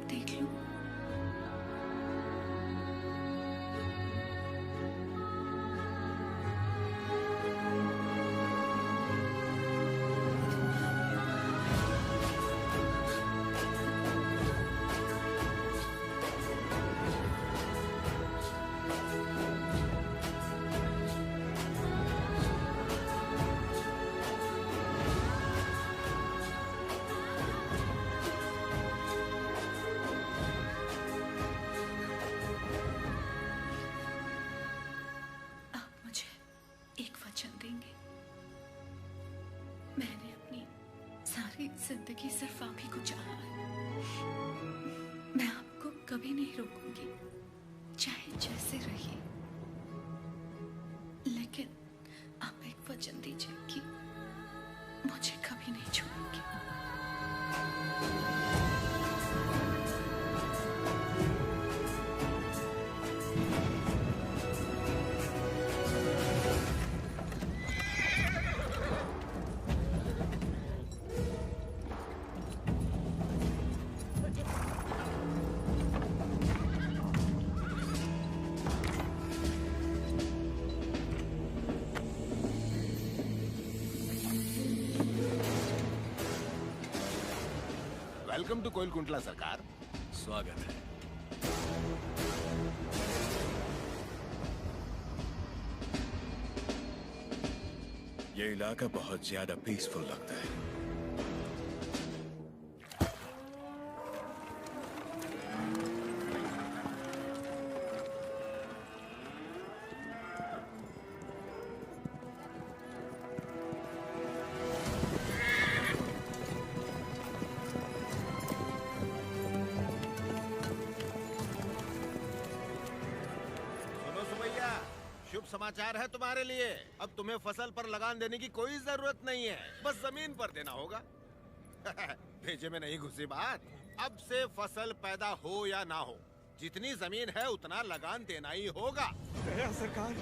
देख लूं? जिंदगी सिर्फ आप ही को चाहा है। मैं आपको कभी नहीं रोकूंगी, चाहे जैसे रहिए, लेकिन आप एक वचन दीजिए कि मुझे कभी नहीं छोड़ेंगे। वेलकम टू कोइलकुंटला सरकार। स्वागत है। ये इलाका बहुत ज्यादा पीसफुल लगता है। समाचार है तुम्हारे लिए। अब तुम्हें फसल पर लगान देने की कोई जरूरत नहीं है, बस जमीन पर देना होगा। भेजे में नहीं घुसी बात। अब से फसल पैदा हो या ना हो, जितनी जमीन है उतना लगान देना ही होगा। सरकार,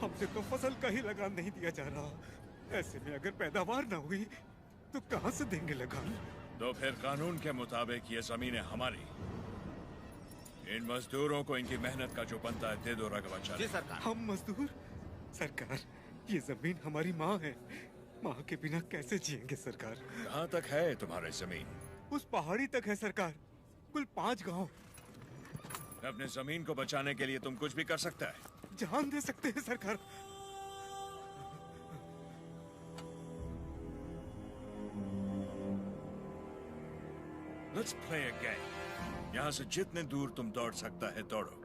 हमसे तो फसल का ही लगान नहीं दिया जा रहा। ऐसे में अगर पैदावार ना हुई तो कहां से देंगे लगान? तो फिर कानून के मुताबिक ये जमीनें हमारी। इन मजदूरों को इनकी मेहनत का जो बनता है दे दो राघवाचार्य। जी सरकार। हम मजदूर? सरकार, ये जमीन हमारी माँ है। माँ के बिना कैसे जिएंगे सरकार? कहाँ तक है तुम्हारी जमीन? उस पहाड़ी तक है सरकार, कुल 5 गांव। अपने जमीन को बचाने के लिए तुम कुछ भी कर सकता है। जान दे सकते हैं सरकार। Let's play a game. यहाँ से जितने दूर तुम दौड़ सकता है दौड़ो।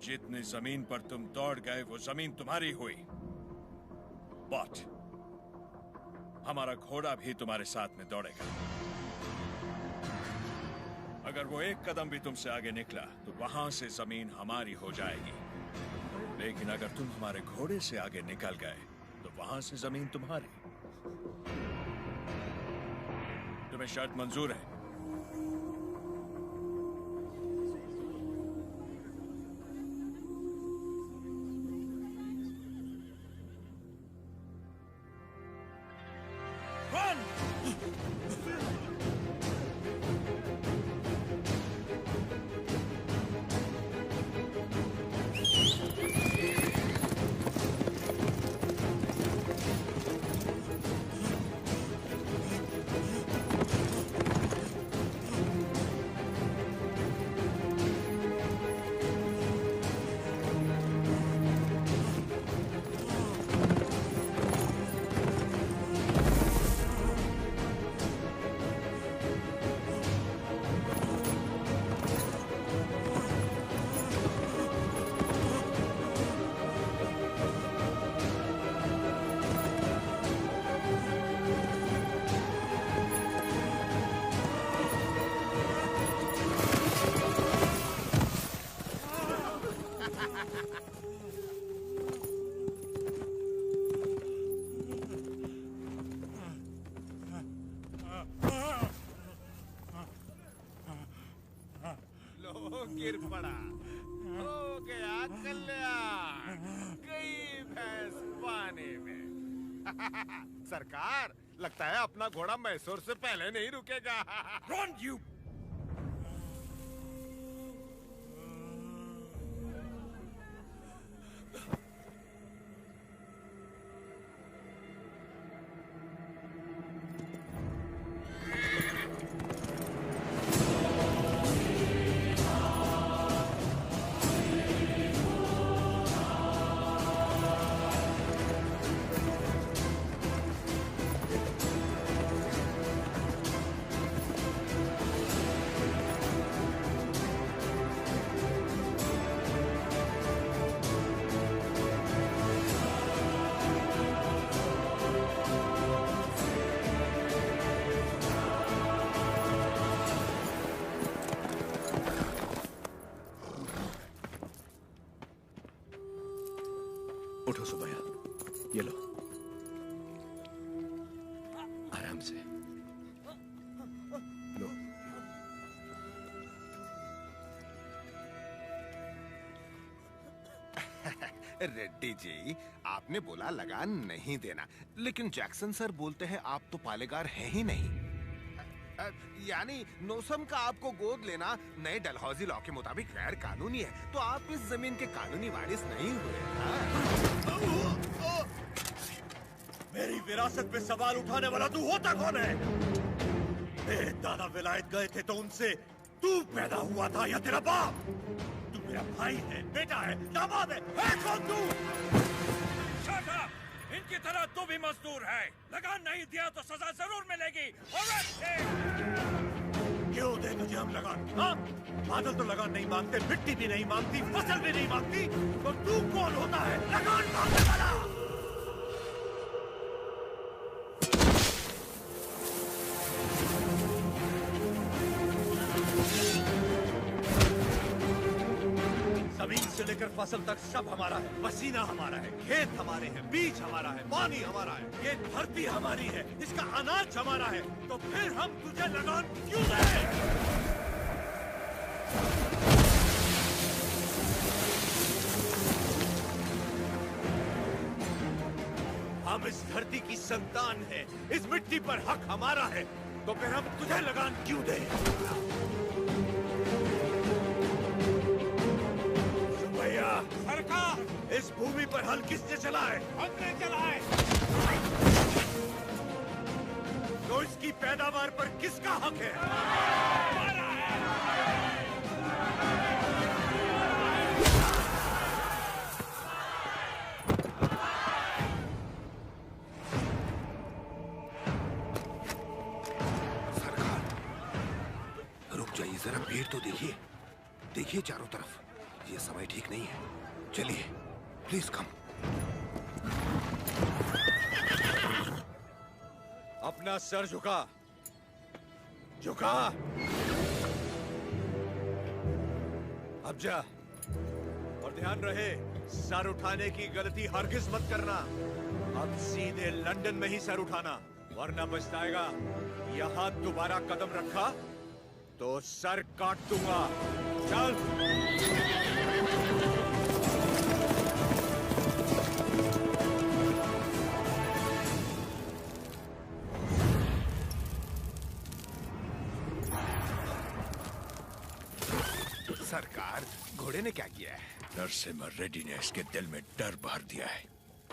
जितनी जमीन पर तुम दौड़ गए वो जमीन तुम्हारी हुई। बट हमारा घोड़ा भी तुम्हारे साथ में दौड़ेगा। अगर वो एक कदम भी तुमसे आगे निकला तो वहां से जमीन हमारी हो जाएगी। लेकिन अगर तुम हमारे घोड़े से आगे निकल गए तो वहां से जमीन तुम्हारी। तुम्हें शर्त मंजूर है? गिर पड़ा, हो गया कल्याण, गई भैंस पानी में। सरकार, लगता है अपना घोड़ा मैसूर से पहले नहीं रुकेगा। Run, you! रेड्डी जी, आपने बोला लगान नहीं देना, लेकिन जैक्सन सर बोलते हैं आप तो पालेगार हैं ही नहीं। यानी नौसम का आपको गोद लेना नए डलहौजी लॉ के मुताबिक गैर कानूनी है, तो आप इस जमीन के कानूनी वारिस नहीं हुए। मेरी विरासत पे सवाल उठाने वाला तू होता कौन है? मेरे दादा विलायत गए थे तो उनसे तू पैदा हुआ था या तेरा बाप? तू मेरा भाई है, बेटा है, दामाद है कौन तू? Shut up! इनकी तरह तू भी मजदूर है। लगान नहीं दिया तो सजा जरूर मिलेगी। क्यों दे तुझे हम लगान? हाँ? बादल तो लगान नहीं मांगते, मिट्टी भी नहीं मांगती, फसल भी नहीं मांगती, तो तू कौन होता है लगान मांगने वाला? जमीन से लेकर फसल तक सब हमारा है। पसीना हमारा है, खेत हमारे हैं, बीज हमारा है, पानी हमारा है, ये धरती हमारी है, इसका अनाज हमारा है, तो फिर हम तुझे लगान क्यों दें? हम इस धरती की संतान हैं, इस मिट्टी पर हक हमारा है, तो फिर हम तुझे लगान क्यों दें? सरकार, इस भूमि पर हल किसने चलाए? हमने चलाए। तो इसकी पैदावार पर किसका हक है? हमारा है। सरकार, रुक जाइए जरा, भीड़ तो देखिए, देखिए चारों तरफ, ये समय ठीक नहीं है। चलिए, प्लीज कम। अपना सर झुका, झुका। अब जा, और ध्यान रहे, सर उठाने की गलती हरगिज मत करना। अब सीधे लंदन में ही सर उठाना, वरना पछताएगा। यहाँ दोबारा कदम रखा तो सर काट दूंगा। चल। सरकार, घोड़े ने क्या किया है? नरसिम्हा रेड्डी ने इसके दिल में डर भर दिया है।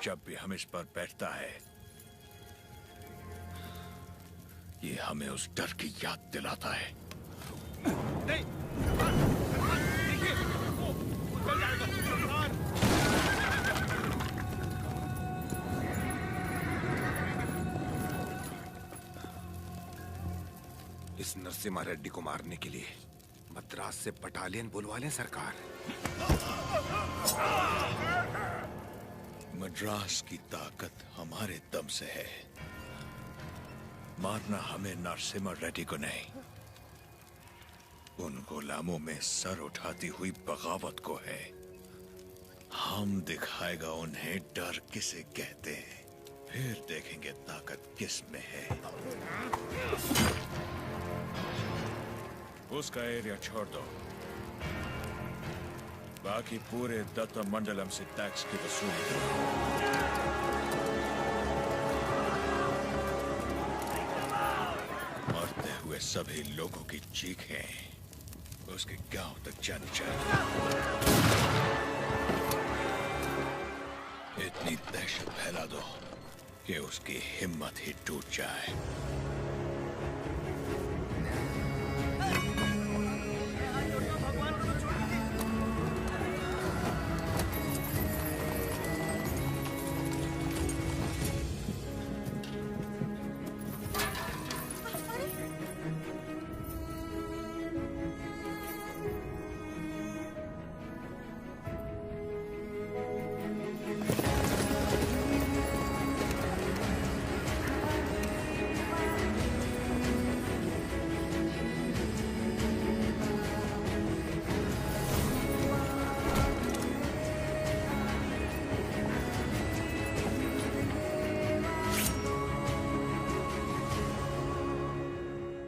जब भी हम इस पर बैठता है, ये हमें उस डर की याद दिलाता है। नहीं, देखिए, वो चल जाएगा, सरकार। इस नरसिम्हा रेड्डी को मारने के लिए मद्रास से बटालियन बुलवा लें सरकार। मद्रास की ताकत हमारे दम से है। मारना हमें नरसिम्हा रेड्डी को नहीं, उन गुलामों में सर उठाती हुई बगावत को है। हम दिखाएगा उन्हें डर किसे कहते हैं, फिर देखेंगे ताकत किस में है। उसका एरिया छोड़ दो, बाकी पूरे दत्ता मंडलम से टैक्स की वसूली करो। मरते हुए सभी लोगों की चीखें उसके गांव तक जानी चाहिए। इतनी दहशत फैला दो कि उसकी हिम्मत ही टूट जाए।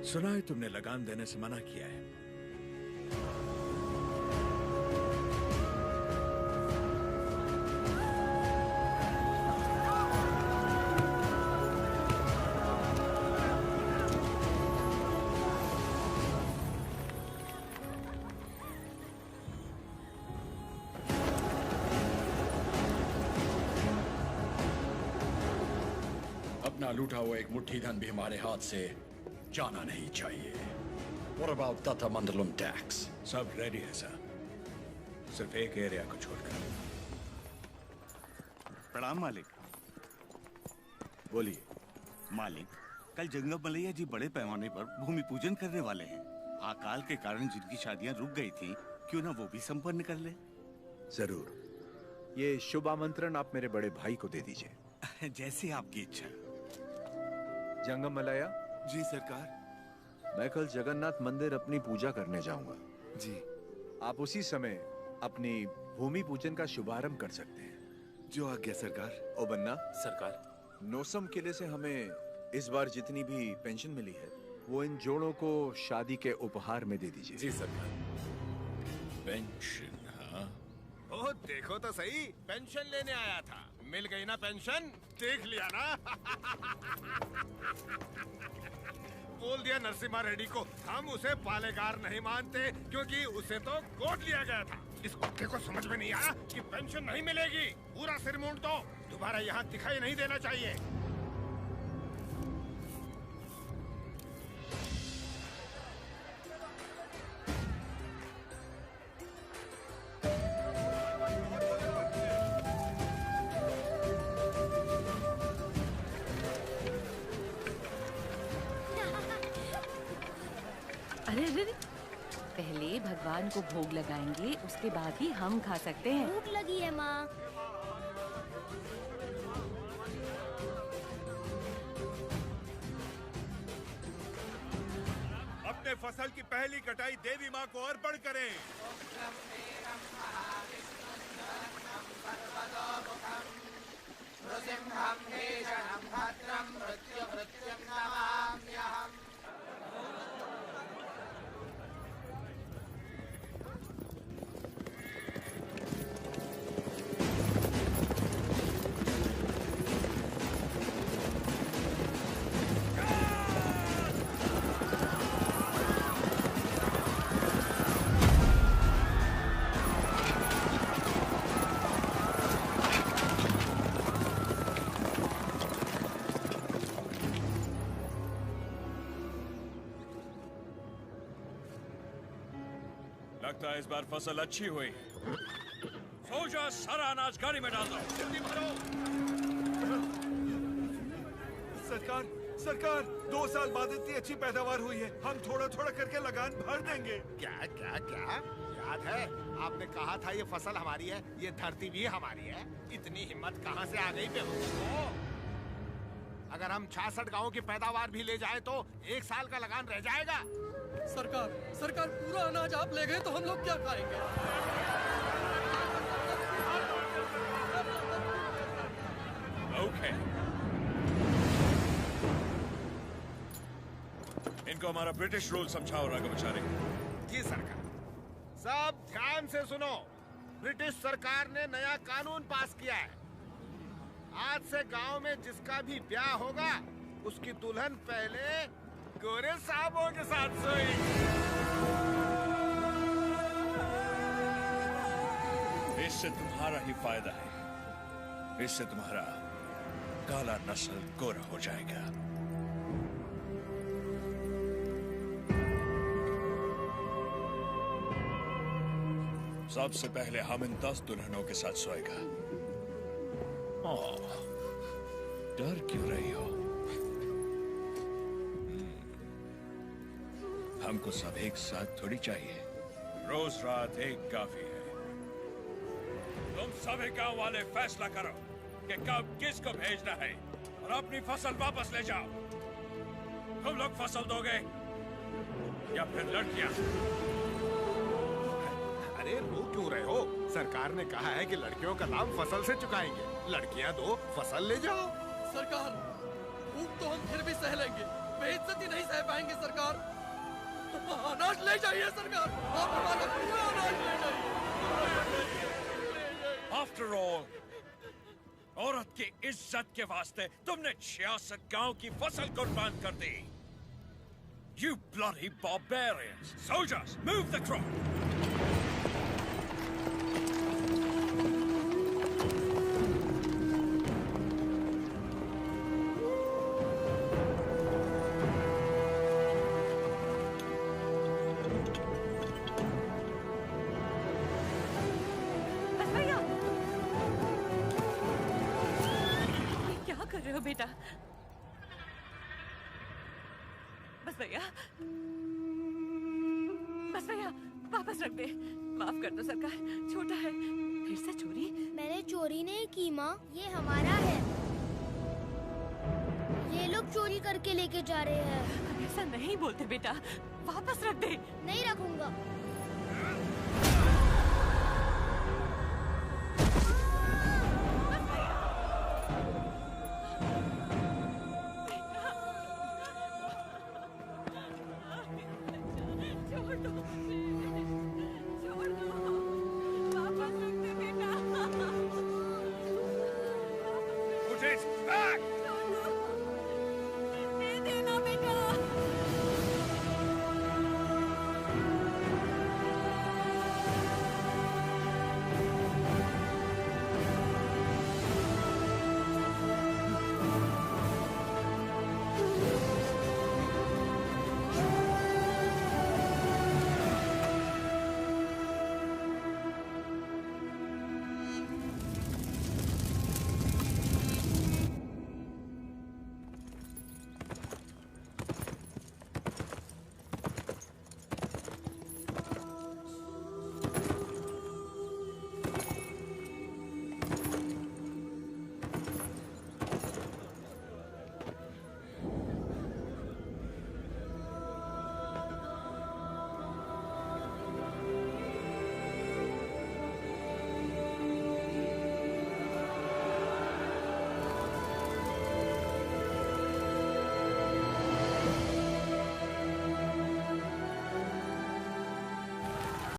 सुना है तुमने लगान देने से मना किया है। अपना लूटा हुआ एक मुट्ठी धन भी हमारे हाथ से जाना नहीं चाहिए। What about Tatamandalam tax? सब रेडी है सर, सिर्फ एक एरिया को छोड़कर। प्रणाम मालिक। बोलिए। मालिक, कल जंगम मलैया जी बड़े पैमाने पर भूमि पूजन करने वाले हैं। अकाल के कारण जिनकी शादियां रुक गई थी, क्यों ना वो भी संपन्न कर ले। जरूर, ये शुभ आमंत्रण आप मेरे बड़े भाई को दे दीजिए। जैसे आपकी इच्छा। जंगम मलैया जी सरकार। मैं कल जगन्नाथ मंदिर अपनी पूजा करने जाऊंगा। जी। आप उसी समय अपनी भूमि पूजन का शुभारंभ कर सकते हैं। जो आज्ञा सरकार। ओ बन्ना, सरकार, नोसम किले से हमें इस बार जितनी भी पेंशन मिली है वो इन जोड़ों को शादी के उपहार में दे दीजिए। जी सरकार। पेंशन? हाँ, ओह देखो तो सही, पेंशन लेने आया था, मिल गई ना पेंशन, देख लिया ना। बोल दिया नरसिम्हा रेड्डी को, हम उसे पालेगार नहीं मानते क्योंकि उसे तो गोद लिया गया था। इस कुत्ते को समझ में नहीं आया कि पेंशन नहीं मिलेगी। पूरा सिर मूंड दो, दोबारा यहाँ दिखाई नहीं देना चाहिए। अरे अरे अरे, पहले भगवान को भोग लगाएंगे, उसके बाद ही हम खा सकते हैं। भूख लगी है माँ। अपने फसल की पहली कटाई देवी माँ को अर्पण करें। लगता है इस बार फसल अच्छी हुई। सोजा सारा अनाज गाड़ी में डाल दो, जल्दी भरो। सरकार, सरकार, 2 साल बाद इतनी अच्छी पैदावार हुई है, हम थोड़ा थोड़ा करके लगान भर देंगे। क्या क्या क्या याद है आपने कहा था ये फसल हमारी है, ये धरती भी हमारी है। इतनी हिम्मत कहाँ से आ गई बेवकूफों? अगर हम 66 गांवों की पैदावार भी ले जाए तो 1 साल का लगान रह जाएगा। सरकार, सरकार, पूरा अनाज आप ले गए तो हम लोग क्या खाएंगे? ओके, इनको हमारा ब्रिटिश रूल समझाओ राघवाचारी। जी सरकार। सब ध्यान से सुनो, ब्रिटिश सरकार ने नया कानून पास किया है। आज से गांव में जिसका भी ब्याह होगा उसकी दुल्हन पहले गोरे साहबों के साथ सोएगी। इससे तुम्हारा ही फायदा है, इससे तुम्हारा काला नस्ल गोरा हो जाएगा। सबसे पहले हम इन 10 दुल्हनों के साथ सोएगा। ओह, डर क्यों रही हो? हमको सब एक साथ थोड़ी चाहिए, रोज रात एक काफी है। तुम सभी गांव वाले फैसला करो कि कब किसको भेजना है और अपनी फसल वापस ले जाओ। तुम लोग फसल दोगे या फिर लड़कियां? अरे रो क्यों रहे हो? सरकार ने कहा है कि लड़कियों का दाम फसल से चुकाएंगे। लड़कियां दो, फसल ले जाओ। सरकार, भूख तो हम फिर भी सह लेंगे, बेइज्जती नहीं सह पाएंगे सरकार। अनाज ले जाइए सरकार, आप हमारा पूरा अनाज ले जाइए। आफ्टर ऑल, औरत की इज्जत के वास्ते तुमने 66 गांव की फसल कुर्बान कर दी। You bloody barbarians! Soldiers, move the crop! कर रहे हो बेटा? बस भैया, बस भैया, वापस रख दे। माफ कर दो सरकार, छोटा है। फिर से चोरी? मैंने चोरी नहीं की माँ, ये हमारा है। ये लोग चोरी करके लेके जा रहे हैं। ऐसा नहीं बोलते बेटा, वापस रख दे। नहीं रखूंगा। छोड़ दो।